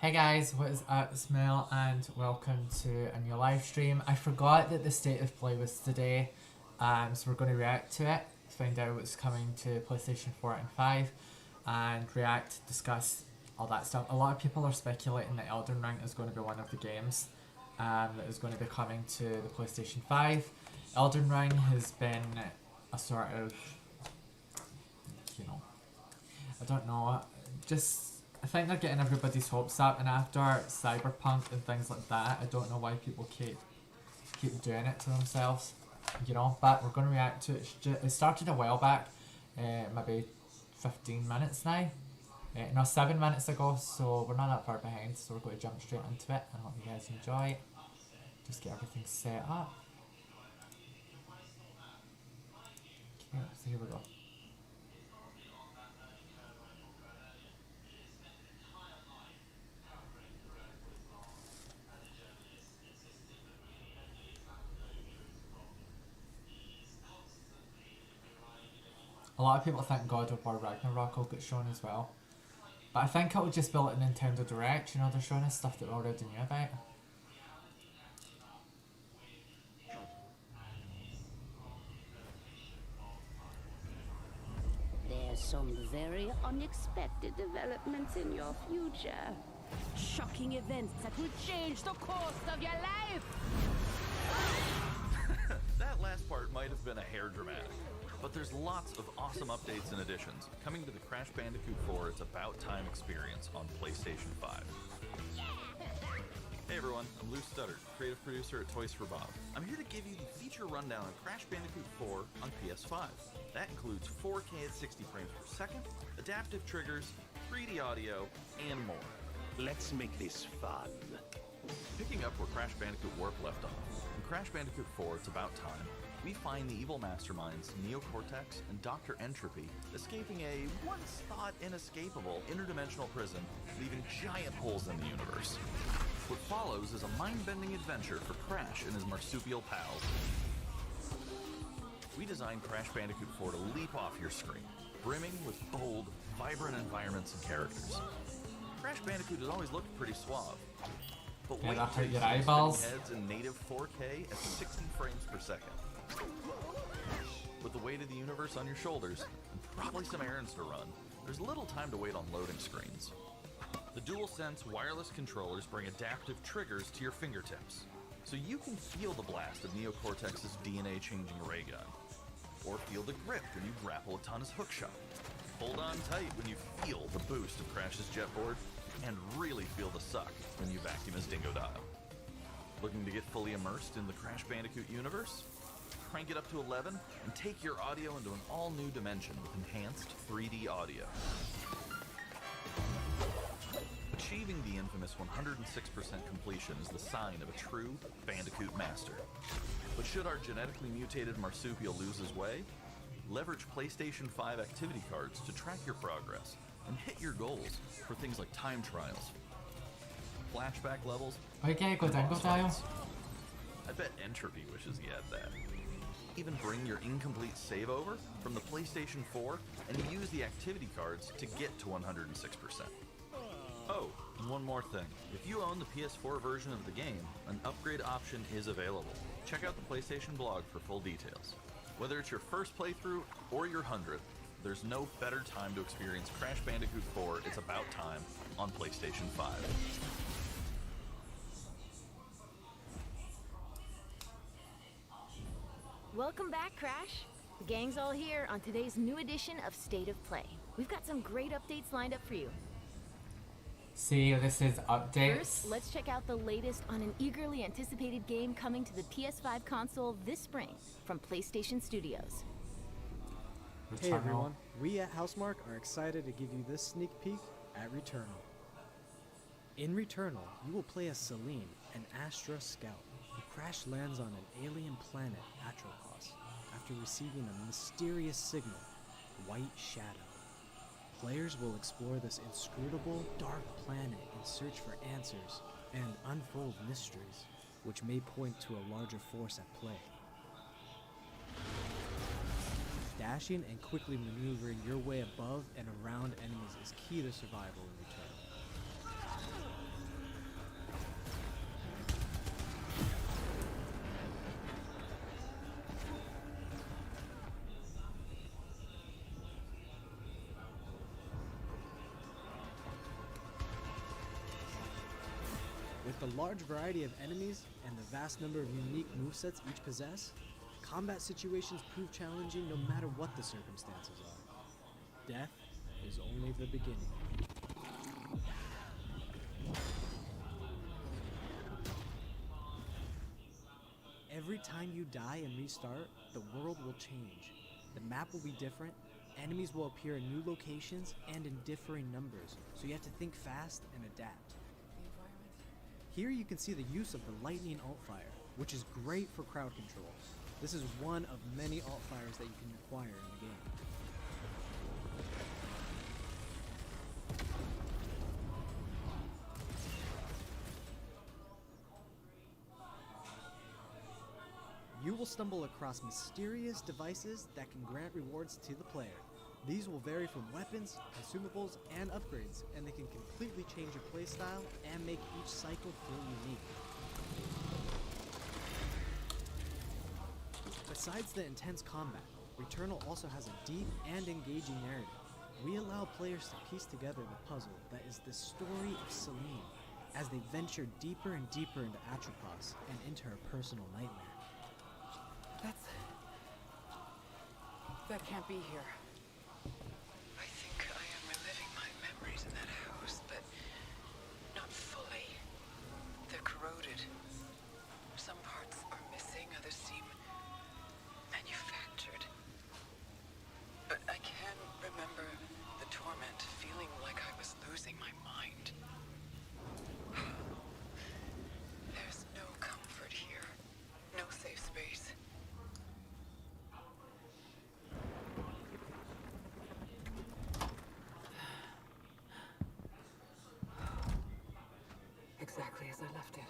Hey guys, what is up? It's Mel and welcome to a new live stream. I forgot that the state of play was today, so we're going to react to it, find out what's coming to PlayStation 4 and 5, and react, discuss all that stuff. A lot of people are speculating that Elden Ring is going to be one of the games that is going to be coming to the PlayStation 5. Elden Ring has been a sort of, you know, I don't know, just I think they're getting everybody's hopes up, and after Cyberpunk and things like that, I don't know why people keep doing it to themselves, you know. But we're going to react to it. It started a while back, maybe 15 minutes now. No, 7 minutes ago, so we're not that far behind. So we're going to jump straight into it, and hope you guys enjoy. Just get everything set up. Okay, so here we go. A lot of people think God of War Ragnarok will get shown as well. But I think it will just be like Nintendo Direct, you know, they're showing us stuff that we already knew about. There's some very unexpected developments in your future. Shocking events that will change the course of your life! That last part might have been a hair dramatic, but there's lots of awesome updates and additions coming to the Crash Bandicoot 4 It's About Time experience on PlayStation 5. Hey everyone, I'm Lou Studdard, creative producer at Toys for Bob. I'm here to give you the feature rundown on Crash Bandicoot 4 on PS5. That includes 4K at 60 frames per second, adaptive triggers, 3D audio, and more. Let's make this fun. Picking up where Crash Bandicoot Warp left off, in Crash Bandicoot 4 It's About Time, we find the evil masterminds Neo-Cortex and Dr. Entropy escaping a once-thought inescapable interdimensional prison, leaving giant holes in the universe. What follows is a mind-bending adventure for Crash and his marsupial pals. We designed Crash Bandicoot 4 to leap off your screen, brimming with bold, vibrant environments and characters. Crash Bandicoot has always looked pretty suave. But Yeah, wait that till hurt you your see eyeballs. spinning heads in native 4K at 60 frames per second. With the weight of the universe on your shoulders, and probably some errands to run, there's little time to wait on loading screens. The DualSense wireless controllers bring adaptive triggers to your fingertips, so you can feel the blast of Neo-Cortex's DNA-changing ray gun, or feel the grip when you grapple Atana's hookshot. Hold on tight when you feel the boost of Crash's jetboard, and really feel the suck when you vacuum his Dingodile. Looking to get fully immersed in the Crash Bandicoot universe? Crank it up to 11 and take your audio into an all-new dimension with enhanced 3D audio. Achieving the infamous 106% completion is the sign of a true Bandicoot master. But should our genetically mutated marsupial lose his way? Leverage PlayStation 5 activity cards to track your progress and hit your goals for things like time trials, flashback levels, Okay, go and down, go boss dial. fights. I bet Entropy wishes he had that. Even bring your incomplete save over from the PlayStation 4 and use the activity cards to get to 106%. Oh, and one more thing. If you own the PS4 version of the game, an upgrade option is available. Check out the PlayStation blog for full details. Whether it's your first playthrough or your 100th, there's no better time to experience Crash Bandicoot 4 It's About Time on PlayStation 5. Welcome back, Crash. The gang's all here on today's new edition of State of Play. We've got some great updates lined up for you. See, this is updates. First, let's check out the latest on an eagerly anticipated game coming to the PS5 console this spring from PlayStation Studios. Hey Returnal. everyone, we at Housemark are excited to give you this sneak peek at Returnal. In Returnal, you will play as Celine, an Astra scout, who crash lands on an alien planet, Atropos, after receiving a mysterious signal, White Shadow. Players will explore this inscrutable, dark planet in search for answers and unfold mysteries, which may point to a larger force at play. Dashing and quickly maneuvering your way above and around enemies is key to survival in Returnal. the large variety of enemies and the vast number of unique movesets each possess, combat situations prove challenging no matter what the circumstances are. Death is only the beginning. Every time you die and restart, the world will change. The map will be different, enemies will appear in new locations and in differing numbers, so you have to think fast and adapt. Here you can see the use of the lightning alt-fire, which is great for crowd control. This is one of many alt-fires that you can acquire in the game. You will stumble across mysterious devices that can grant rewards to the player. These will vary from weapons, consumables, and upgrades, and they can completely change your playstyle and make each cycle feel unique. Besides the intense combat, Returnal also has a deep and engaging narrative. We allow players to piece together the puzzle that is the story of Celine, as they venture deeper and deeper into Atropos and into her personal nightmare. That can't be here. I think I am reliving my memories in that house, but not fully. They're corroded. Some parts are missing, others seem manufactured. But I can remember the torment, feeling like I was losing my mind. There's no comfort here. No safe space. Exactly as I left it.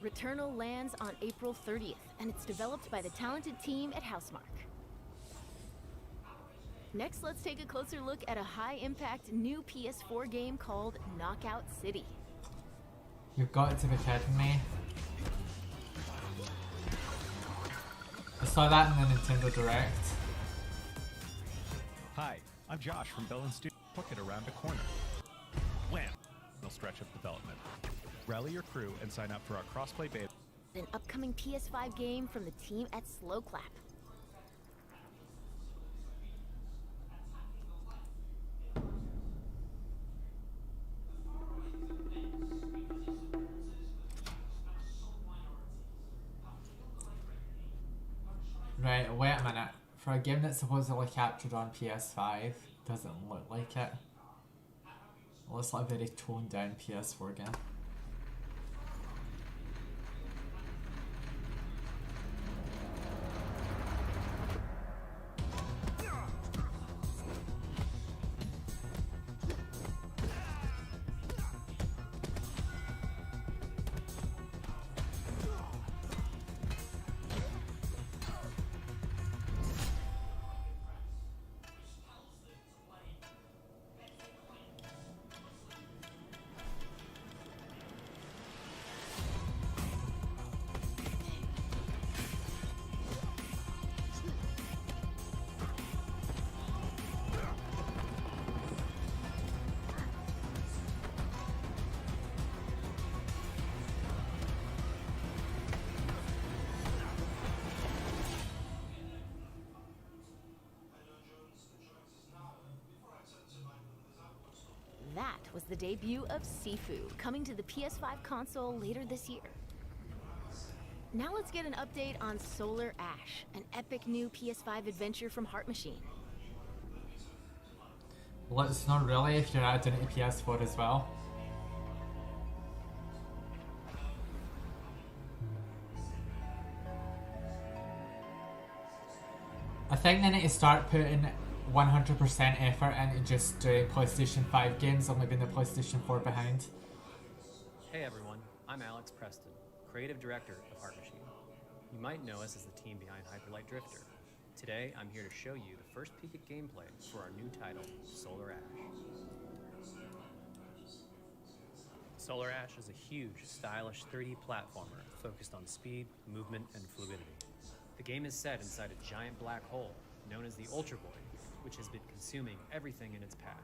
Returnal lands on April 30th, and it's developed by the talented team at Housemarque. Next, let's take a closer look at a high-impact new PS4 game called Knockout City. You've got to be kidding me. I saw that in the Nintendo Direct. Hi, I'm Josh from Bell & Studio. Book it around the corner. Wham! No stretch of development. Rally your crew and sign up for our crossplay beta. An upcoming PS5 game from the team at Slowclap. Right, wait a minute. For a game that's supposedly captured on PS5, doesn't look like it. It looks like a very toned down PS4 game. That was the debut of Sifu, coming to the PS5 console later this year. Now let's get an update on Solar Ash, an epic new PS5 adventure from Heart Machine. Well, it's not really if you're adding it to PS4 as well. I think they need to start putting 100% effort into just doing PlayStation 5 games, only being the PlayStation 4 behind. Hey everyone, I'm Alex Preston, creative director of Heart Machine. You might know us as the team behind Hyperlight Drifter. Today, I'm here to show you the first peek at gameplay for our new title, Solar Ash. Solar Ash is a huge, stylish 3D platformer focused on speed, movement, and fluidity. The game is set inside a giant black hole known as the Ultra Void, which has been consuming everything in its path.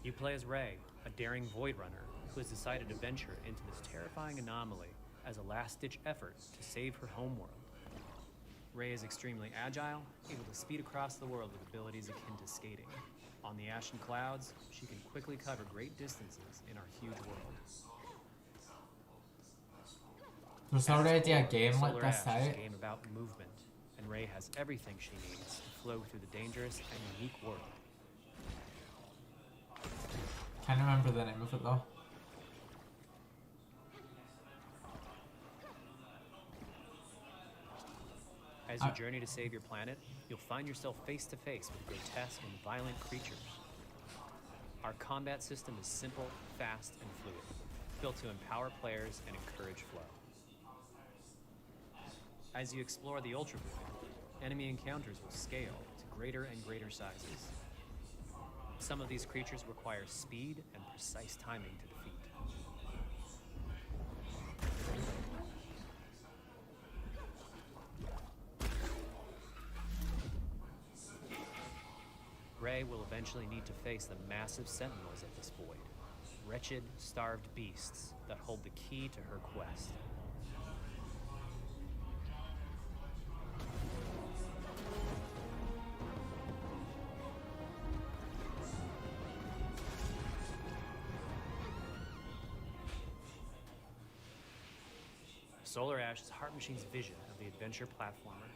You play as Ray, a daring Void Runner who has decided to venture into this terrifying anomaly as a last-ditch effort to save her homeworld. Ray is extremely agile, able to speed across the world with abilities akin to skating. On the Ashen Clouds, she can quickly cover great distances in our huge world. There's already a game like Solar this Ash is out. a game about movement, and Ray has everything she needs to flow through the dangerous and unique world. Can't remember the name of it though. As you journey to save your planet, you'll find yourself face to face with grotesque and violent creatures. Our combat system is simple, fast, and fluid, built to empower players and encourage flow. As you explore the Ultra Void, enemy encounters will scale to greater and greater sizes. Some of these creatures require speed and precise timing to defeat. Ray will eventually need to face the massive sentinels of this void, wretched, starved beasts that hold the key to her quest. Solar Ash is Heart Machine's vision of the adventure platformer.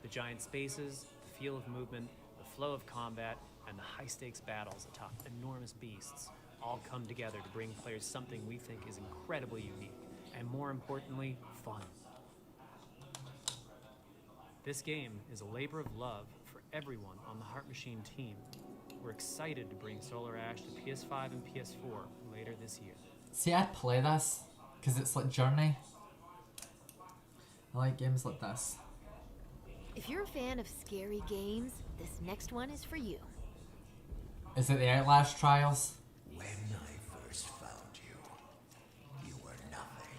The giant spaces, the feel of movement, the flow of combat, and the high-stakes battles atop enormous beasts all come together to bring players something we think is incredibly unique, and more importantly, fun. This game is a labor of love for everyone on the Heart Machine team. We're excited to bring Solar Ash to PS5 and PS4 later this year. See, I'd play this because it's like Journey. I like games like this. If you're a fan of scary games, this next one is for you. Is it the Outlast Trials? When I first found you, you were nothing.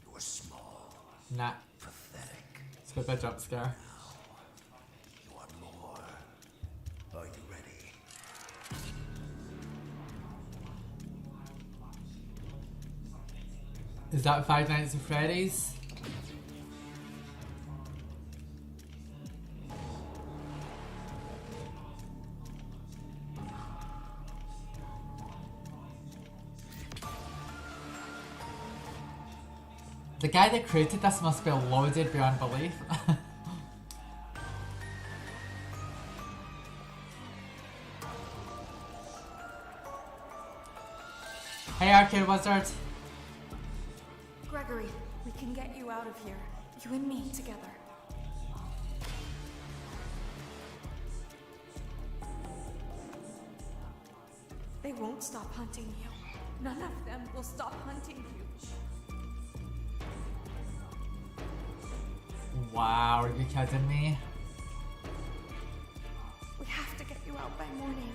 You were small, Nah. pathetic. It's got a bit jump scare. You are more. Are you ready? Is that Five Nights at Freddy's? The guy that created this must be loaded beyond belief. Hey Arcade Wizard! Gregory, we can get you out of here. You and me together. They won't stop hunting you. None of them will stop hunting you. Wow, are you kidding me? We have to get you out by morning.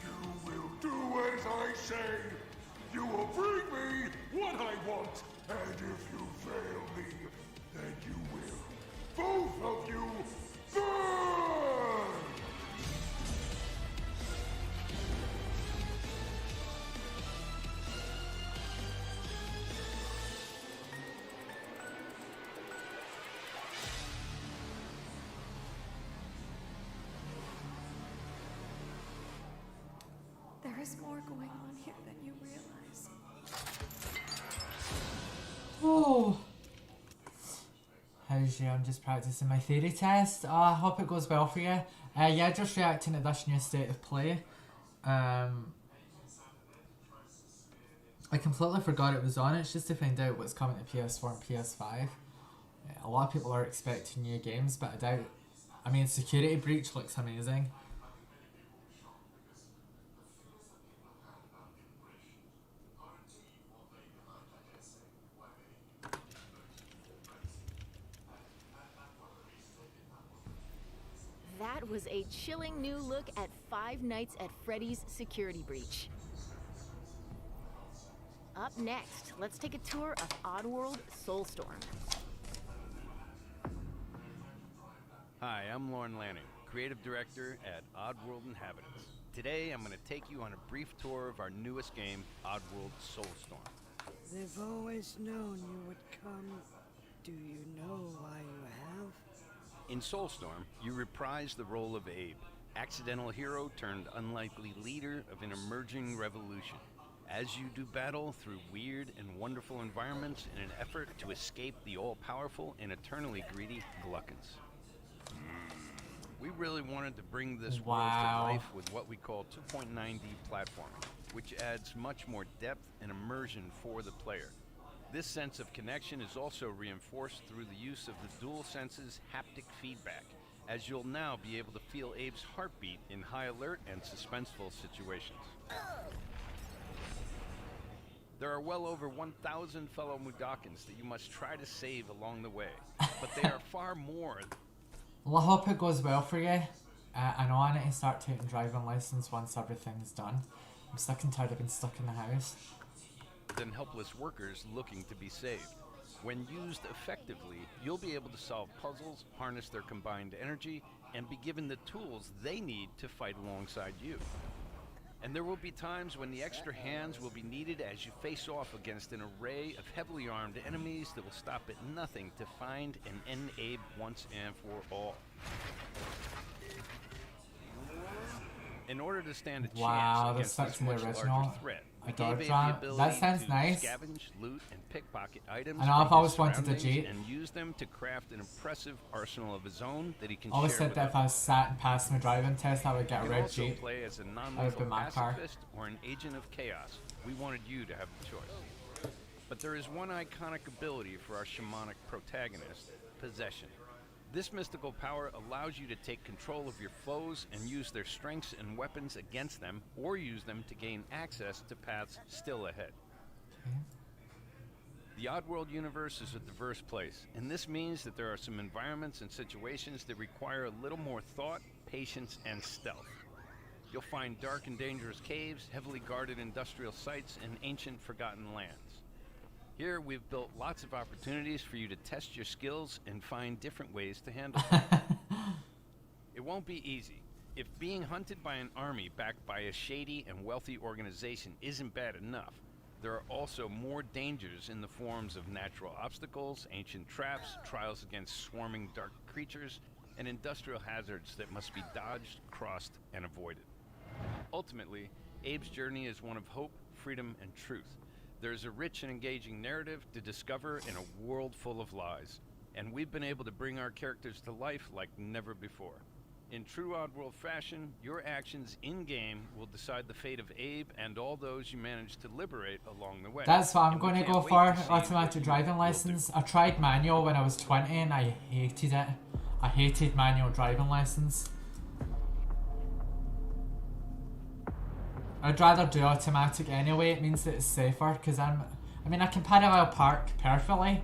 You will do as I say. You will bring me what I want. And if you fail me, then you will. Both of you burn! There is more going on here than you realize. Oh. How's you? I'm just practicing my theory test. I hope it goes well for you. Yeah, just reacting to this new state of play. I completely forgot it was on. It's just to find out what's coming to PS4 and PS5. A lot of people are expecting new games, but I doubt. I mean, Security Breach looks amazing. That was a chilling new look at Five Nights at Freddy's Security Breach. Up next, let's take a tour of Oddworld Soulstorm. Hi, I'm Lauren Lanning, Creative Director at Oddworld Inhabitants. Today, I'm going to take you on a brief tour of our newest game, Oddworld Soulstorm. They've always known you would come. Do you know why you have? In Soulstorm, you reprise the role of Abe, accidental hero turned unlikely leader of an emerging revolution, as you do battle through weird and wonderful environments in an effort to escape the all-powerful and eternally greedy Gluckons. We really wanted to bring this world to life with what we call 2.9D platforming, which adds much more depth and immersion for the player. This sense of connection is also reinforced through the use of the DualSense's haptic feedback, as you'll now be able to feel Abe's heartbeat in high alert and suspenseful situations. There are well over 1,000 fellow Mudokons that you must try to save along the way, but they are far more. Well, I hope it goes well for you. I know I need to start taking driving lessons once everything's done. I'm sick and tired of being stuck in the house. Than helpless workers looking to be saved. When used effectively, you'll be able to solve puzzles, harness their combined energy, and be given the tools they need to fight alongside you. And there will be times when the extra hands will be needed as you face off against an array of heavily armed enemies that will stop at nothing to find and end Abe once and for all. In order to stand a chance against this much larger threat, we gave Abe the ability to scavenge, loot, and pickpocket items I know I've always wanted to cheat and use them to craft an impressive arsenal of his own that he can I always share said with that if others. I was sat and passed my driving test, I would get a You red can also Jeep. play as a That would non-lethal be my car. pacifist or an agent of chaos. We wanted you to have the choice. But there is one iconic ability for our shamanic protagonist, Possession. This mystical power allows you to take control of your foes and use their strengths and weapons against them, or use them to gain access to paths still ahead. The Oddworld universe is a diverse place, and this means that there are some environments and situations that require a little more thought, patience, and stealth. You'll find dark and dangerous caves, heavily guarded industrial sites, and ancient forgotten lands. Here, we've built lots of opportunities for you to test your skills and find different ways to handle them. It won't be easy. If being hunted by an army backed by a shady and wealthy organization isn't bad enough, there are also more dangers in the forms of natural obstacles, ancient traps, trials against swarming dark creatures, and industrial hazards that must be dodged, crossed, and avoided. Ultimately, Abe's journey is one of hope, freedom, and truth. There's a rich and engaging narrative to discover in a world full of lies, and we've been able to bring our characters to life like never before. In true Oddworld fashion, your actions in-game will decide the fate of Abe and all those you manage to liberate along the way. That's what I'm And we going to can't go wait for, to see automatic what driving you will license. I tried manual when I was 20 and I hated it. I hated manual driving lessons. I'd rather do automatic anyway. It means that it's safer because I can parallel park perfectly,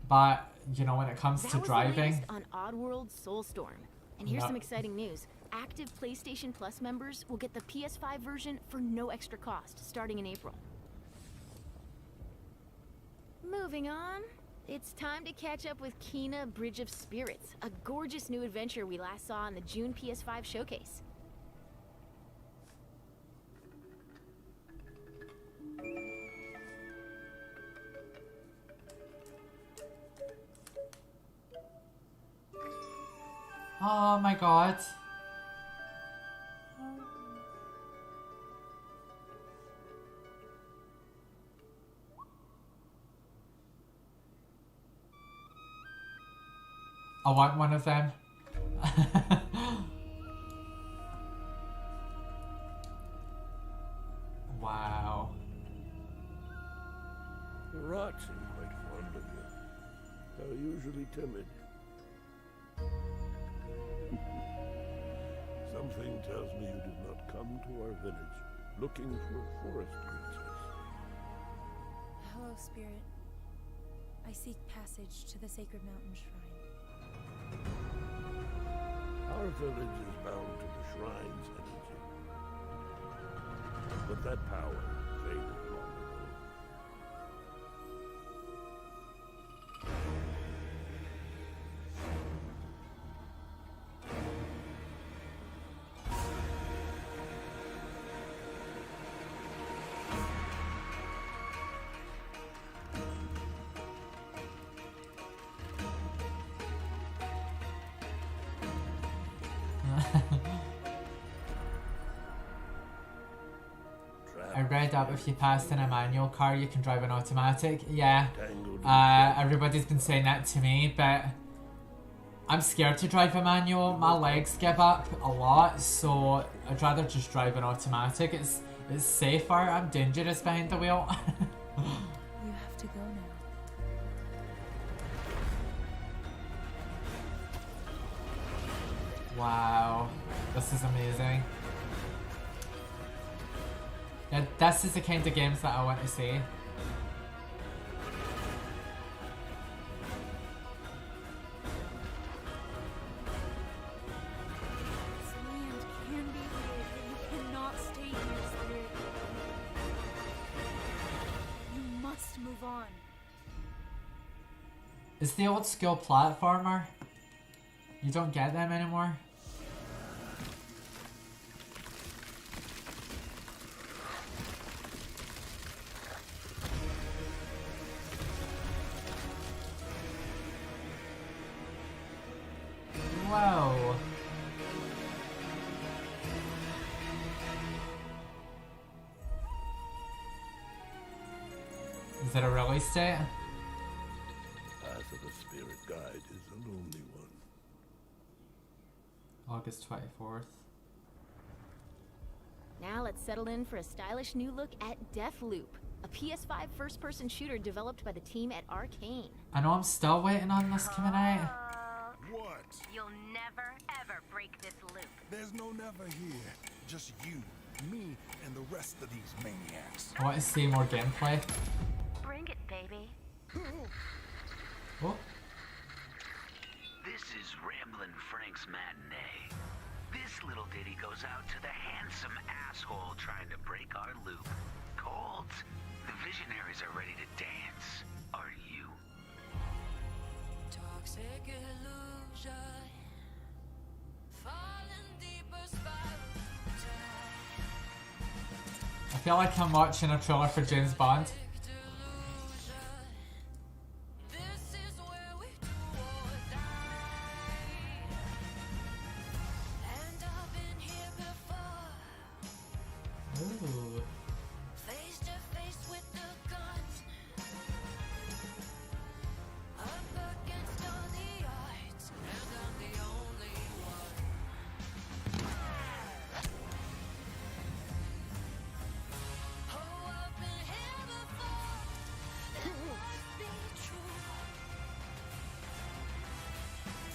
but you know when it comes to driving. On Oddworld Soulstorm. And here's No. some exciting news. Active PlayStation Plus members will get the PS5 version for no extra cost starting in April. Moving on, it's time to catch up with Kena Bridge of Spirits, a gorgeous new adventure we last saw in the June PS5 showcase. Oh my god. I want one of them. Wow. The rats seem quite fond of you. They're usually timid. Something tells me you did not come to our village looking for forest creatures. Hello, Spirit. I seek passage to the Sacred Mountain Shrine. Our village is bound to the shrine's energy. But that power faded long ago. I read up if you passed in a manual car, you can drive an automatic. Yeah, everybody's been saying that to me, but I'm scared to drive a manual. My legs give up a lot, so I'd rather just drive an automatic. It's safer. I'm dangerous behind the wheel. You have to go now. Wow, this is amazing. Yeah, this is the kind of games that I want to see. This land can be here, but you cannot stay here, Spirit. You must move on. It's the old school platformer. You don't get them anymore. Whoa. Is it a release date? Path of the Spirit Guide is a lonely one. August 24th. Now let's settle in for a stylish new look at Deathloop, a PS5 first-person shooter developed by the team at Arcane. I know I'm still waiting on this coming out. What? You'll never, ever break this loop. There's no never here. Just you, me, and the rest of these maniacs. I want to see more gameplay. Bring it, baby. Oh. This is Ramblin' Frank's Matinee. This little ditty goes out to the handsome asshole trying to break our loop. Cold. The visionaries are ready to dance. Are you? Toxic illusion. Falling deeper spiral. I feel like I'm watching a trailer for James Bond. Ooh. Face to face with the guns. Up against all the odds. And I'm the only one. Oh, I've been here before. That must be true.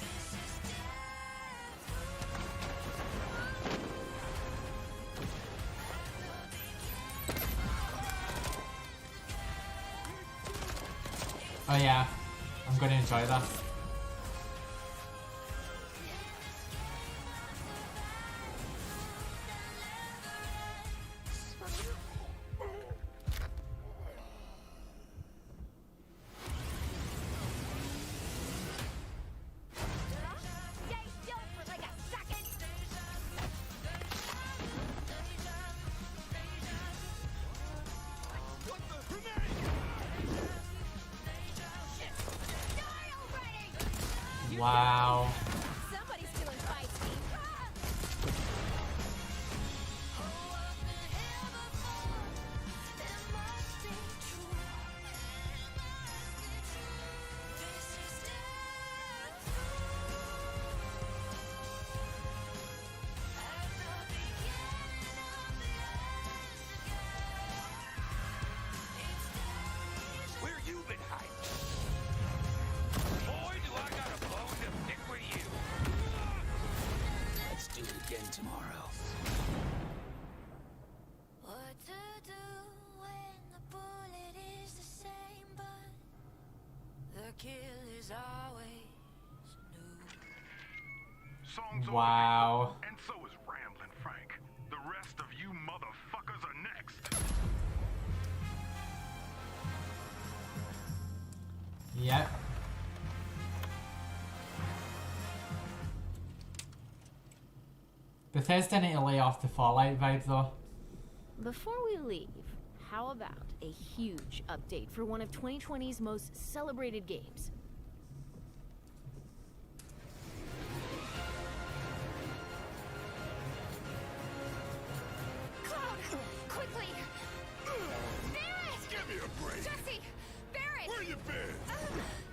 This is Oh yeah, I'm gonna enjoy that. Stay still for like a second. Wow. Somebody's feeling feisty. Where you been hiding? Boy, do I got a bone to pick with you. Let's do it again tomorrow. what to do when the bullet is the same, but the kill is always Song's Wow. and so is Ramblin' Frank. The rest of you motherfuckers are next. Yep. Bethesda need to lay off the Fallout vibe though. Before we leave, how about a huge update for one of 2020's most celebrated games? Cloud! Quickly! it! Where you been?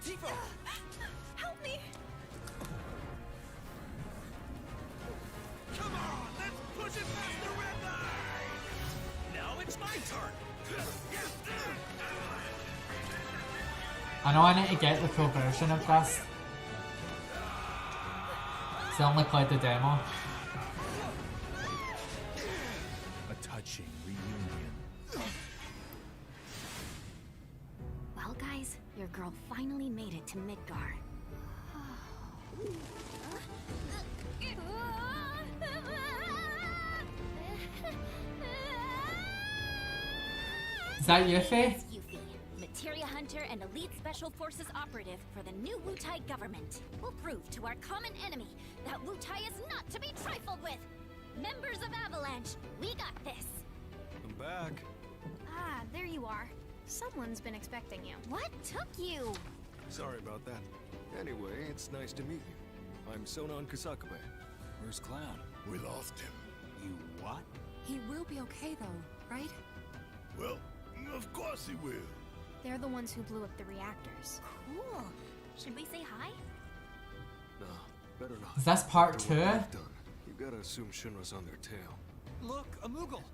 Tifa! Help me! Come on, let's push it faster with Now it's my turn. I know I need to get the full version of this. So I only played the demo. A touching reunion. Well, guys, your girl finally made it to Midgar. Is that Yuffie? Yuffie, Materia Hunter and Elite Special Forces operative for the new Wutai government. We'll prove to our common enemy that Wutai is not to be trifled with. Members of Avalanche, we got this. I'm back. Ah, there you are. Someone's been expecting you. What took you? Sorry about that. Anyway, it's nice to meet you. I'm Sonon Kusakabe. Where's Clown? We lost him. You what? He will be okay though, right? Well, of course he will. They're the ones who blew up the reactors. Cool. Should we say hi? No, better not. Is this part After what 2? they've done, you gotta assume Shinra's on their tail. Look, a Moogle!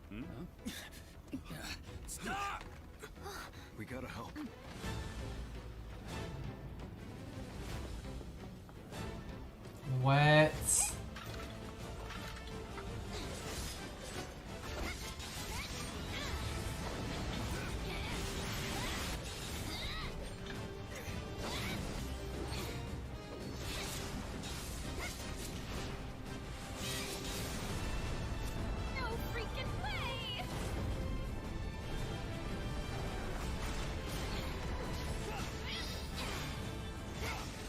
Stop! We gotta help. What? No freaking way!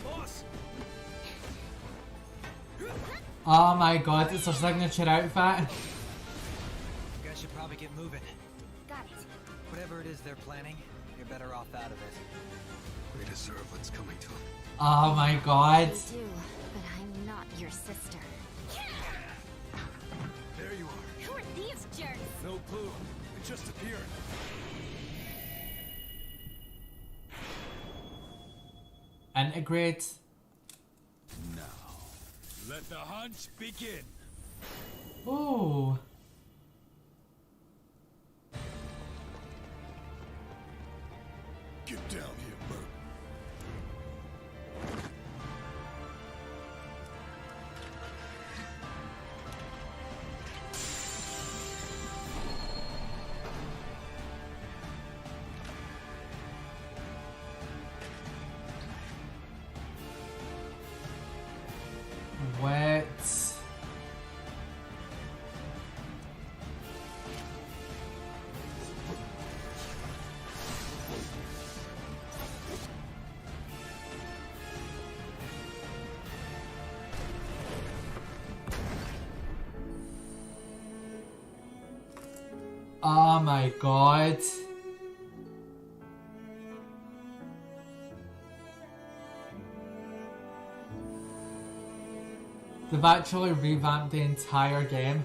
Boss! Oh my god, it's her signature outfit. You guys should probably get moving. Got it. Whatever it is they're planning, you're better off out of it. We deserve what's coming to them. Oh my god. You do, but I'm not your sister. There you are. Who are these jerks? No clue. It just appeared. Integrate. Now, let the hunt begin. Ooh. Get down here, Merc. What? Oh my god. They've actually revamped the entire game.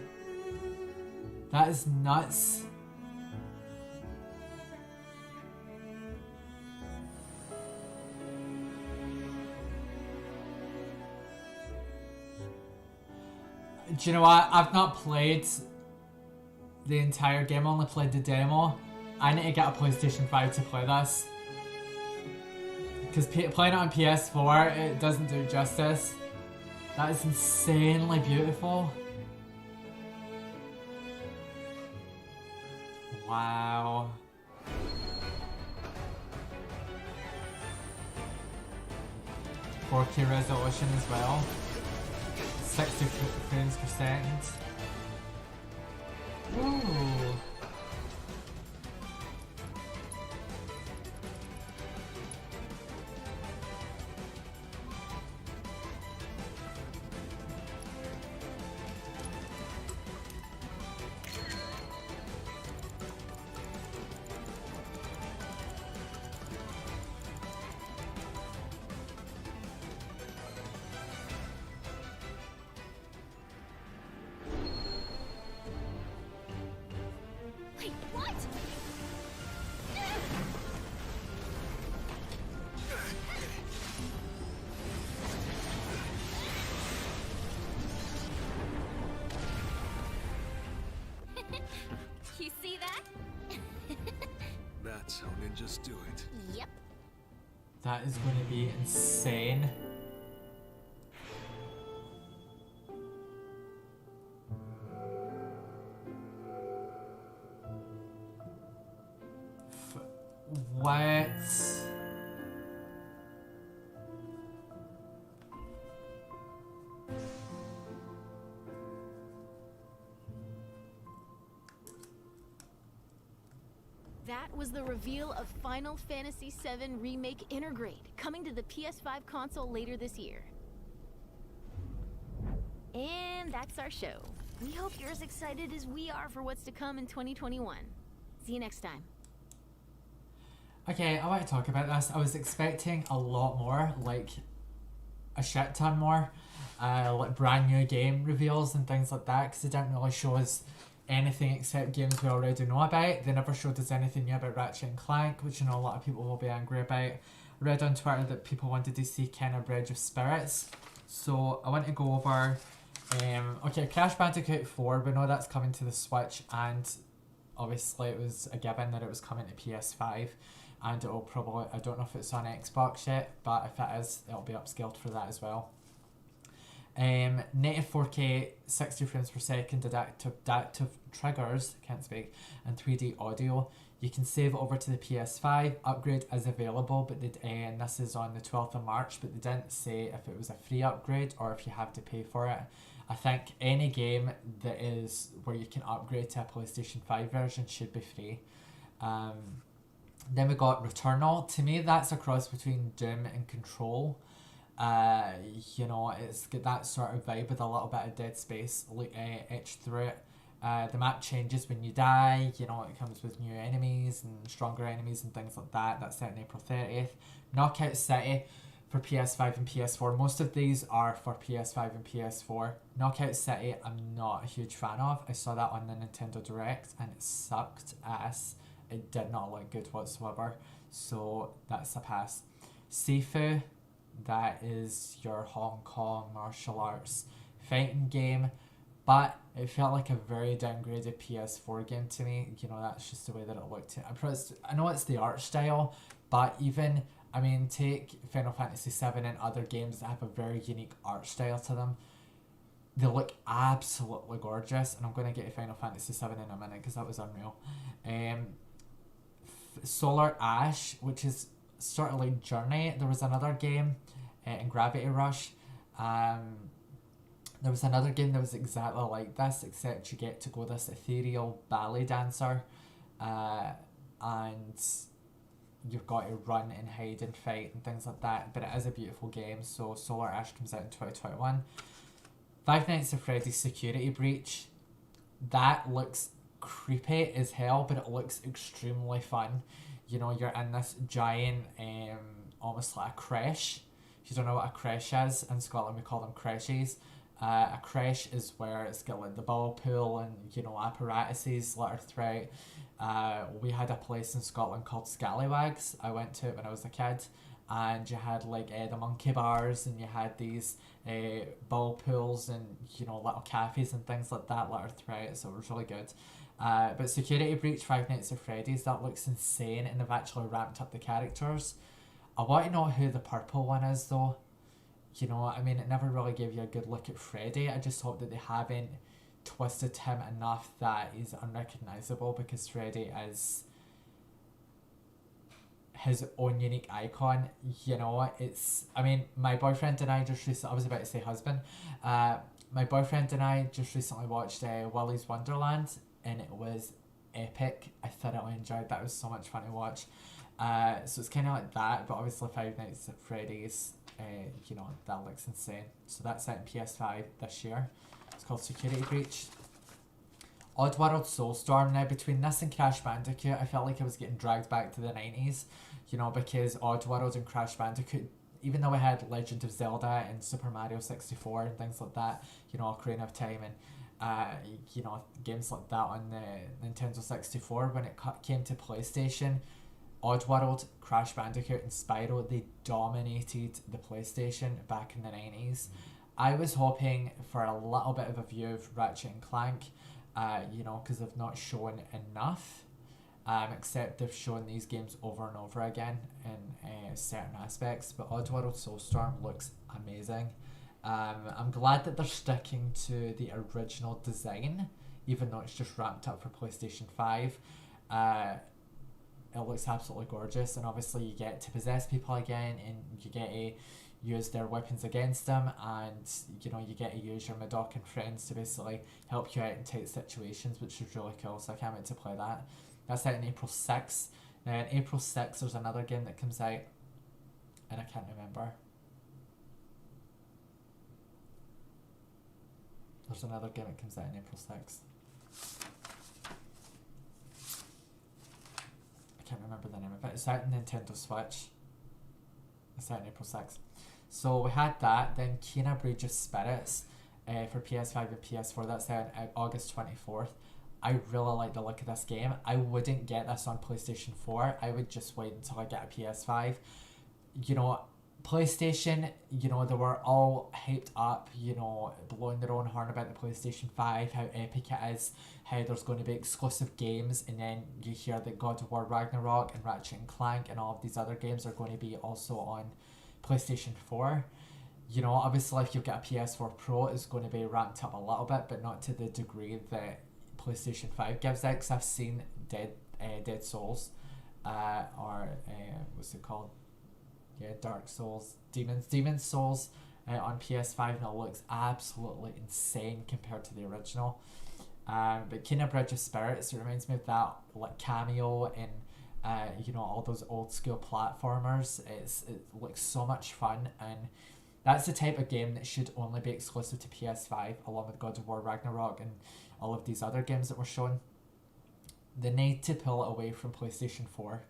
That is nuts. Do you know what? I've not played the entire game, I only played the demo. I need to get a PlayStation 5 to play this. Because playing it on PS4, it doesn't do it justice. That is insanely beautiful. Wow. .4K resolution as well. 60 frames per second. Ooh. You see that? That's how ninjas do it. Yep. That is going to be insane. What? That was the reveal of Final Fantasy VII Remake Intergrade, coming to the PS5 console later this year. And that's our show. We hope you're as excited as we are for what's to come in 2021. See you next time. Okay, I want to talk about this. I was expecting a lot more, like a shit ton more, like brand new game reveals and things like that, because they didn't really show us anything except games we already know about. They never showed us anything new about Ratchet and Clank, which I know a lot of people will be angry about. I read on Twitter that people wanted to see kind of Bridge of Spirits, so I want to go over. Okay, Crash Bandicoot 4, we know that's coming to the Switch, and obviously it was a given that it was coming to PS5. And it'll probably, I don't know if it's on Xbox yet, but if it is, it'll be upscaled for that as well. Native 4K, 60 frames per second, adaptive triggers, can't speak, and 3D audio. You can save it over to the PS5. Upgrade is available, but and this is on the 12th of March, but they didn't say if it was a free upgrade or if you have to pay for it. I think any game that is where you can upgrade to a PlayStation 5 version should be free. Then we got Returnal. To me, that's a cross between Doom and Control. You know, it's got that sort of vibe with a little bit of Dead Space etched through it. The map changes when you die. You know, it comes with new enemies and stronger enemies and things like that. That's set on April 30th. Knockout City for PS5 and PS4. Most of these are for PS5 and PS4. Knockout City, I'm not a huge fan of. I saw that on the Nintendo Direct and it sucked ass. It did not look good whatsoever, so that's a pass. Sifu, that is your Hong Kong martial arts fighting game, but it felt like a very downgraded PS4 game to me. You know, that's just the way that it looked. I know it's the art style, but even, I mean, take Final Fantasy VII and other games that have a very unique art style to them. They look absolutely gorgeous, and I'm going to get to Final Fantasy VII in a minute because that was unreal. Solar Ash, which is sort of like Journey. There was another game in Gravity Rush. There was another game that was exactly like this, except you get to go this ethereal ballet dancer, and you've got to run and hide and fight and things like that. But it is a beautiful game. So Solar Ash comes out in 2021. Five Nights at Freddy's Security Breach. That looks creepy as hell, but it looks extremely fun. You know, you're in this giant, almost like a creche. If you don't know what a creche is, in Scotland we call them creches. A creche is where it's got like the ball pool and, you know, apparatuses littered throughout. We had a place in Scotland called Scallywags. I went to it when I was a kid, and you had like the monkey bars, and you had these ball pools and, you know, little cafes and things like that littered throughout, so it was really good. But Security Breach, Five Nights at Freddy's, that looks insane, and they've actually ramped up the characters. I want to know who the purple one is though. You know, I mean, it never really gave you a good look at Freddy. I just hope that they haven't twisted him enough that he's unrecognisable, because Freddy is his own unique icon. You know, it's, I mean, my boyfriend and I just recently, I was about to say husband, my boyfriend and I just recently watched Willy's Wonderland, and it was epic. I thoroughly enjoyed that. It was so much fun to watch. So it's kind of like that, but obviously Five Nights at Freddy's, you know, that looks insane. So that's out in PS5 this year. It's called Security Breach. Oddworld Soulstorm. Now, between this and Crash Bandicoot, I felt like I was getting dragged back to the 90s, you know, because Oddworld and Crash Bandicoot, even though we had Legend of Zelda and Super Mario 64 and things like that, you know, Ocarina of Time and you know, games like that on the Nintendo 64, when it came to PlayStation, Oddworld, Crash Bandicoot and Spyro, they dominated the PlayStation back in the 90s. I was hoping for a little bit of a view of Ratchet and Clank. you know, because they've not shown enough, except they've shown these games over and over again in certain aspects. But Oddworld Soulstorm looks amazing. I'm glad that they're sticking to the original design, even though it's just ramped up for PlayStation 5. It looks absolutely gorgeous, and obviously you get to possess people again, and you get to use their weapons against them, and you know, you get to use your Madokan friends to basically help you out in tight situations, which is really cool. So I can't wait to play that. That's out on April 6th. Now on April 6th there's another game that comes out, and I can't remember. There's another game that comes out on April 6th. I can't remember the name of it. It's out on Nintendo Switch. It's out on April 6th. So we had that. Then Kena Bridge of Spirits for PS5 and PS4. That's out on August 24th. I really like the look of this game. I wouldn't get this on PlayStation 4. I would just wait until I get a PS5. You know, PlayStation, you know, they were all hyped up, you know, blowing their own horn about the PlayStation 5, how epic it is, how there's going to be exclusive games, and then you hear that God of War Ragnarok and Ratchet and Clank and all of these other games are going to be also on PlayStation 4. You know, obviously if you've got a PS4 Pro, it's going to be ramped up a little bit, but not to the degree that PlayStation 5 gives out, because I've seen Dead Souls, what's it called? Yeah, Dark Souls, Demon's Souls on PS5, and it looks absolutely insane compared to the original. But Kena Bridge of Spirits, it reminds me of that, like Cameo and you know, all those old school platformers. It looks so much fun, and that's the type of game that should only be exclusive to PS5, along with God of War Ragnarok and all of these other games that were shown. They need to pull it away from PlayStation 4.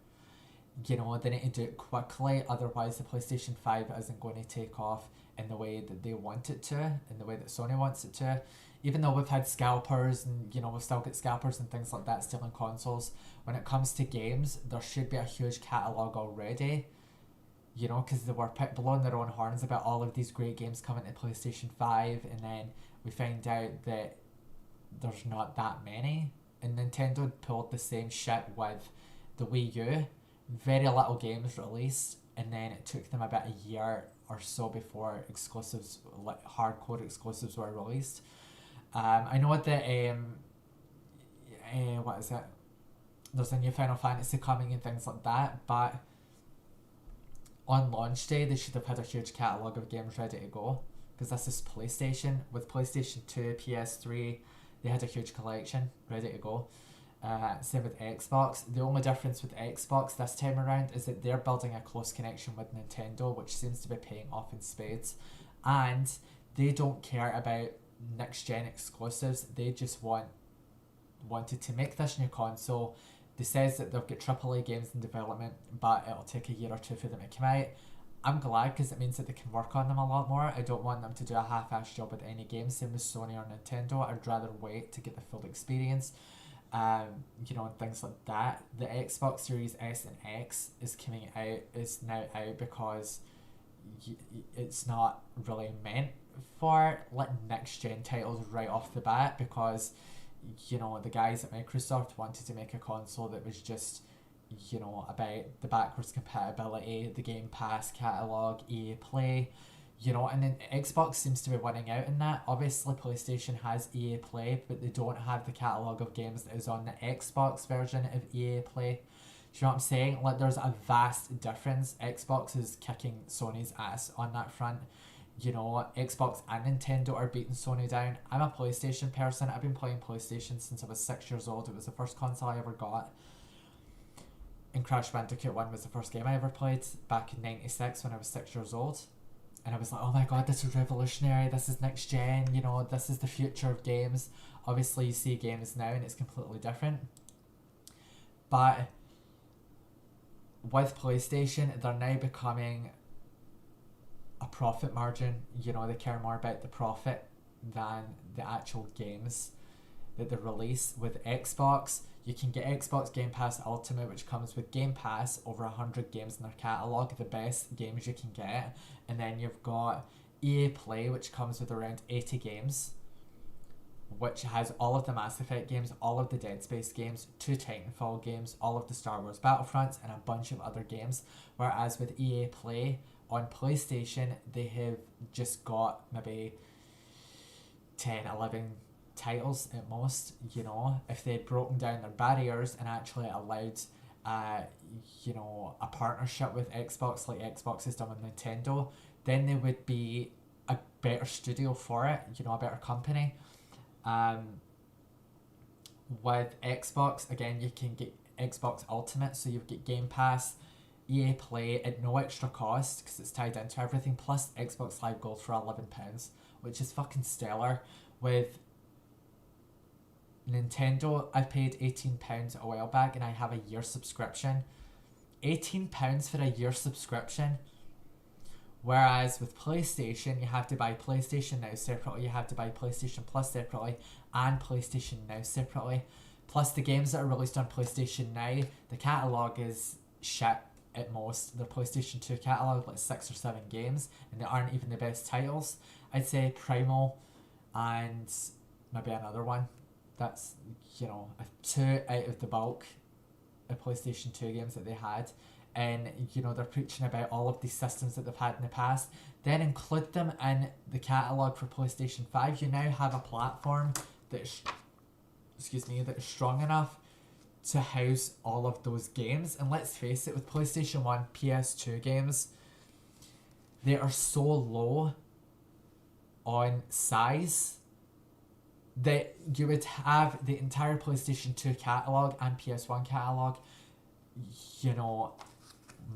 You know, they need to do it quickly, otherwise the PlayStation 5 isn't going to take off in the way that they want it to, in the way that Sony wants it to. Even though we've had scalpers, and you know, we've still got scalpers and things like that stealing consoles, when it comes to games, there should be a huge catalogue already. You know, because they were blowing their own horns about all of these great games coming to PlayStation 5, and then we find out that there's not that many. And Nintendo pulled the same shit with the Wii U. Very little games released, and then it took them about a year or so before exclusives, like hardcore exclusives, were released. I know that what is it? There's a new Final Fantasy coming and things like that, but on launch day they should have had a huge catalogue of games ready to go, because this is PlayStation. With PlayStation 2, PS3, they had a huge collection ready to go. Same with Xbox. The only difference with Xbox this time around is that they're building a close connection with Nintendo, which seems to be paying off in spades, and they don't care about next gen exclusives. They just wanted to make this new console. They says that they've got AAA games in development, but it'll take a year or two for them to come out. I'm glad, because it means that they can work on them a lot more. I don't want them to do a half-assed job with any games, same with Sony or Nintendo. I'd rather wait to get the full experience. You know, and things like that. The Xbox Series S and X is now out because it's not really meant for like next gen titles right off the bat, because you know, the guys at Microsoft wanted to make a console that was just, you know, about the backwards compatibility, the Game Pass catalogue, EA Play, you know, and then Xbox seems to be winning out in that. Obviously PlayStation has EA Play, but they don't have the catalogue of games that is on the Xbox version of EA Play. Do you know what I'm saying? Like, there's a vast difference. Xbox is kicking Sony's ass on that front. You know, Xbox and Nintendo are beating Sony down. I'm a PlayStation person. I've been playing PlayStation since I was 6 years old. It was the first console I ever got. And Crash Bandicoot 1 was the first game I ever played back in 96 when I was 6 years old. And I was like, oh my god, this is revolutionary, this is next gen, you know, this is the future of games. Obviously you see games now and it's completely different. But with PlayStation, they're now becoming a profit margin. You know, they care more about the profit than the actual games that they release. With Xbox, you can get Xbox Game Pass Ultimate, which comes with Game Pass, over 100 games in their catalogue, the best games you can get. And then you've got EA Play, which comes with around 80 games. which has all of the Mass Effect games, all of the Dead Space games, 2 Titanfall games, all of the Star Wars Battlefronts, and a bunch of other games. Whereas with EA Play on PlayStation, they have just got maybe 10, 11 titles at most. You know, if they'd broken down their barriers and actually allowed you know, a partnership with Xbox like Xbox has done with Nintendo, then they would be a better studio for it, you know, a better company. With Xbox, again, you can get Xbox Ultimate, so you've got Game Pass, EA Play at no extra cost because it's tied into everything, plus Xbox Live Gold for £11, which is fucking stellar. With Nintendo, I paid £18 a while back and I have a year subscription. £18 for a year subscription. Whereas with PlayStation, you have to buy PlayStation Now separately, you have to buy PlayStation Plus separately, and PlayStation Now separately. Plus the games that are released on PlayStation Now, the catalogue is shit at most. The PlayStation 2 catalogue, like 6 or 7 games, and they aren't even the best titles. I'd say Primal and maybe another one. That's, you know, 2 out of the bulk of PlayStation 2 games that they had. And, you know, they're preaching about all of these systems that they've had in the past. Then include them in the catalogue for PlayStation 5. You now have a platform that's, that is strong enough to house all of those games. And let's face it, with PlayStation 1, PS2 games, they are so low on size that you would have the entire PlayStation 2 catalogue and PS1 catalogue, you know,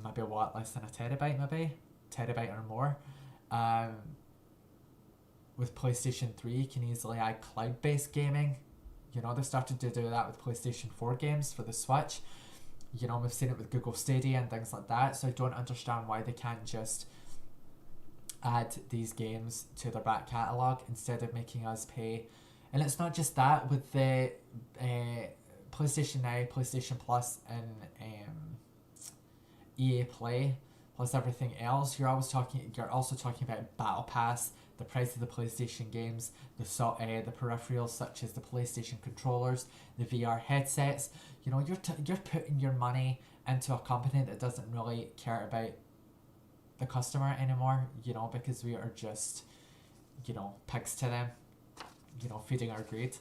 maybe what, less than a terabyte, maybe? Terabyte or more. With PlayStation 3, you can easily add cloud-based gaming. You know, they started to do that with PlayStation 4 games for the Switch. You know, we've seen it with Google Stadia and things like that, so I don't understand why they can't just add these games to their back catalogue instead of making us pay. And it's not just that, with the PlayStation Now, PlayStation Plus, and EA Play, plus everything else, you're also talking about Battle Pass, the price of the PlayStation games, the peripherals such as the PlayStation controllers, the VR headsets. You know, you're putting your money into a company that doesn't really care about the customer anymore, you know, because we are just, you know, pigs to them, you know, feeding our greed.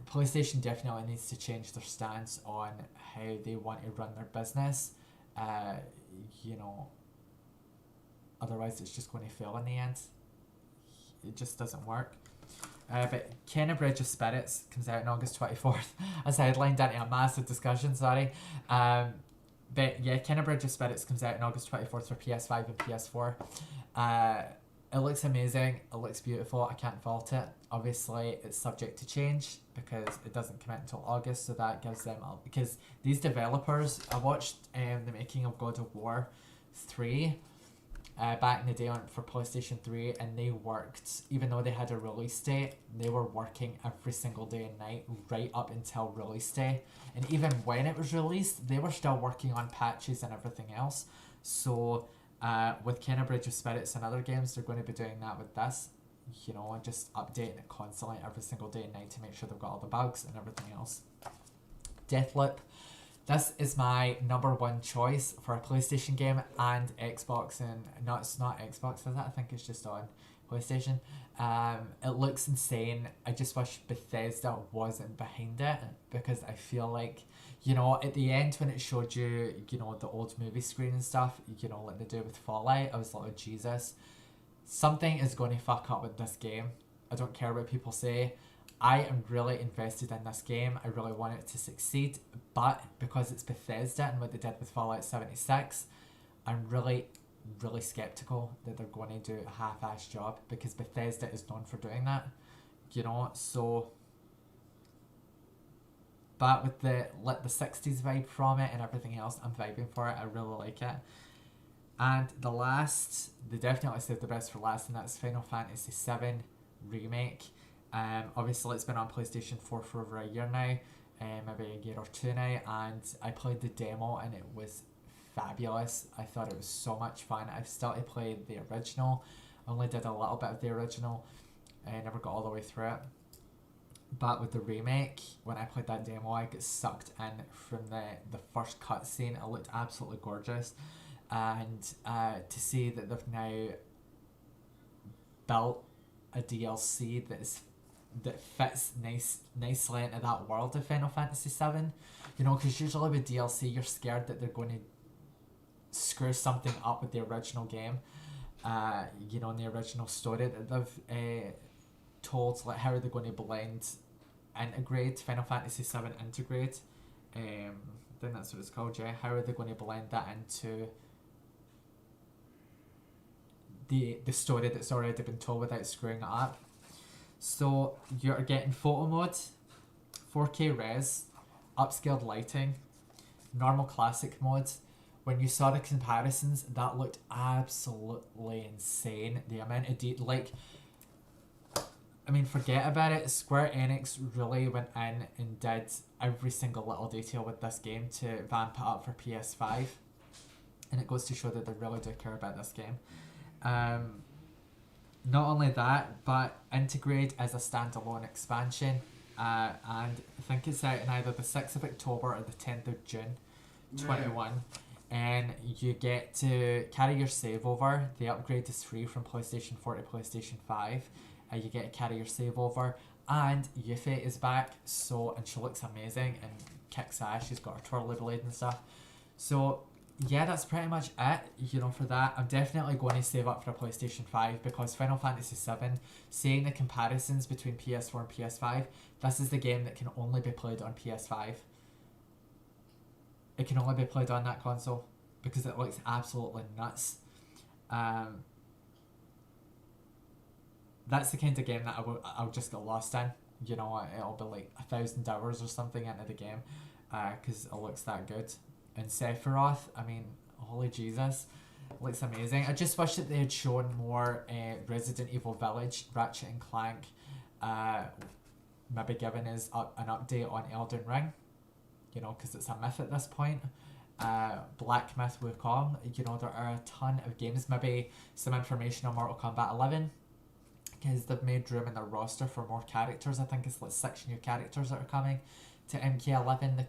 PlayStation definitely needs to change their stance on how they want to run their business. You know, otherwise it's just going to fail in the end. It just doesn't work. But Kena Bridge of Spirits comes out on August 24th. As I headlined into a massive discussion, sorry. But yeah, Kena Bridge of Spirits comes out on August 24th for PS5 and PS4. It looks amazing, it looks beautiful, I can't fault it. Obviously, it's subject to change because it doesn't come out until August, so that gives them because these developers, I watched the making of God of War 3 back in the day for PlayStation 3, and they worked, even though they had a release date, they were working every single day and night right up until release day. And even when it was released, they were still working on patches and everything else. So with Kena Bridge of Spirits and other games, they're going to be doing that with this, you know, and just updating it constantly every single day and night to make sure they've got all the bugs and everything else. Deathloop. This is my #1 choice for a PlayStation game and Xbox, and it's not Xbox, is it? I think it's just on PlayStation. It looks insane. I just wish Bethesda wasn't behind it, because I feel like, you know, at the end when it showed you, you know, the old movie screen and stuff, you know, like they do with Fallout, I was like, oh Jesus, something is going to fuck up with this game. I don't care what people say. I am really invested in this game. I really want it to succeed, but because it's Bethesda and what they did with Fallout 76, I'm really skeptical that they're going to do a half-assed job, because Bethesda is known for doing that, you know. So, but with the 60s vibe from it and everything else, I'm vibing for it. I really like it. And the last, they definitely saved the best for last, and that's Final Fantasy VII Remake. Obviously it's been on PlayStation 4 for over a year now, maybe a year or two now, and I played the demo and it was fabulous. I thought it was so much fun. I've still to play the original, only did a little bit of the original, I never got all the way through it. But with the remake, when I played that demo, I got sucked in from the first cutscene. It looked absolutely gorgeous. And to see that they've now built a DLC that fits nicely into that world of Final Fantasy VII. You know, because usually with DLC, you're scared that they're going to screw something up with the original game. You know, in the original story that they've told, like how are they going to integrate Final Fantasy VII Integrate. I think that's what it's called, yeah. How are they going to blend that into the story that's already been told without screwing it up? So you're getting photo mode, 4K res, upscaled lighting, normal classic mode. When you saw the comparisons, that looked absolutely insane. The amount of I mean, forget about it. Square Enix really went in and did every single little detail with this game to vamp it up for PS5. And it goes to show that they really do care about this game. Not only that, but Integrate as a standalone expansion. And I think it's out in either the 6th of October or the 10th of June 21. And you get to carry your save over. The upgrade is free from PlayStation 4 to PlayStation 5. You get to carry your save over. And Yuffie is back, and she looks amazing and kicks ass. She's got her twirly blade and stuff. So yeah, that's pretty much it, you know, for that. I'm definitely going to save up for a PlayStation 5 because Final Fantasy VII, seeing the comparisons between PS4 and PS5, this is the game that can only be played on PS5. It can only be played on that console because it looks absolutely nuts. That's the kind of game that I'll just get lost in. You know, it'll be like 1,000 hours or something into the game because it looks that good. And Sephiroth, I mean, holy Jesus, it looks amazing. I just wish that they had shown more Resident Evil Village, Ratchet and Clank, maybe giving us an update on Elden Ring, you know, because it's a myth at this point. Black Myth Wukong, you know, there are a ton of games. Maybe some information on Mortal Kombat 11, because they've made room in their roster for more characters. I think it's like 6 new characters that are coming to MK11.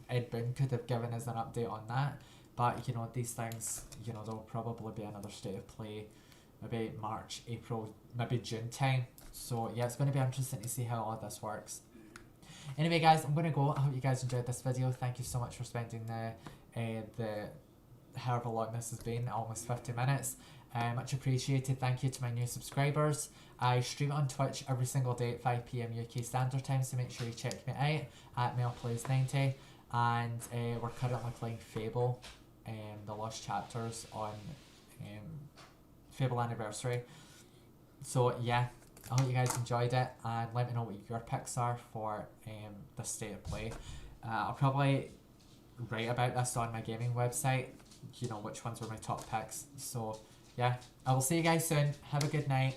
Ed Boon could have given us an update on that, but you know, these things, you know, there'll probably be another state of play maybe March, April, maybe June time. So yeah, it's going to be interesting to see how all of this works. Anyway guys, I'm going to go. I hope you guys enjoyed this video. Thank you so much for spending the however long this has been, almost 50 minutes. Much appreciated. Thank you to my new subscribers. I stream on Twitch every single day at 5 PM UK Standard Time, so make sure you check me out at MelPlays90. And we're currently playing Fable, the Lost Chapters on Fable Anniversary. So yeah, I hope you guys enjoyed it, and let me know what your picks are for this state of play. I'll probably write about this on my gaming website, you know, which ones were my top picks. So yeah, I will see you guys soon. Have a good night.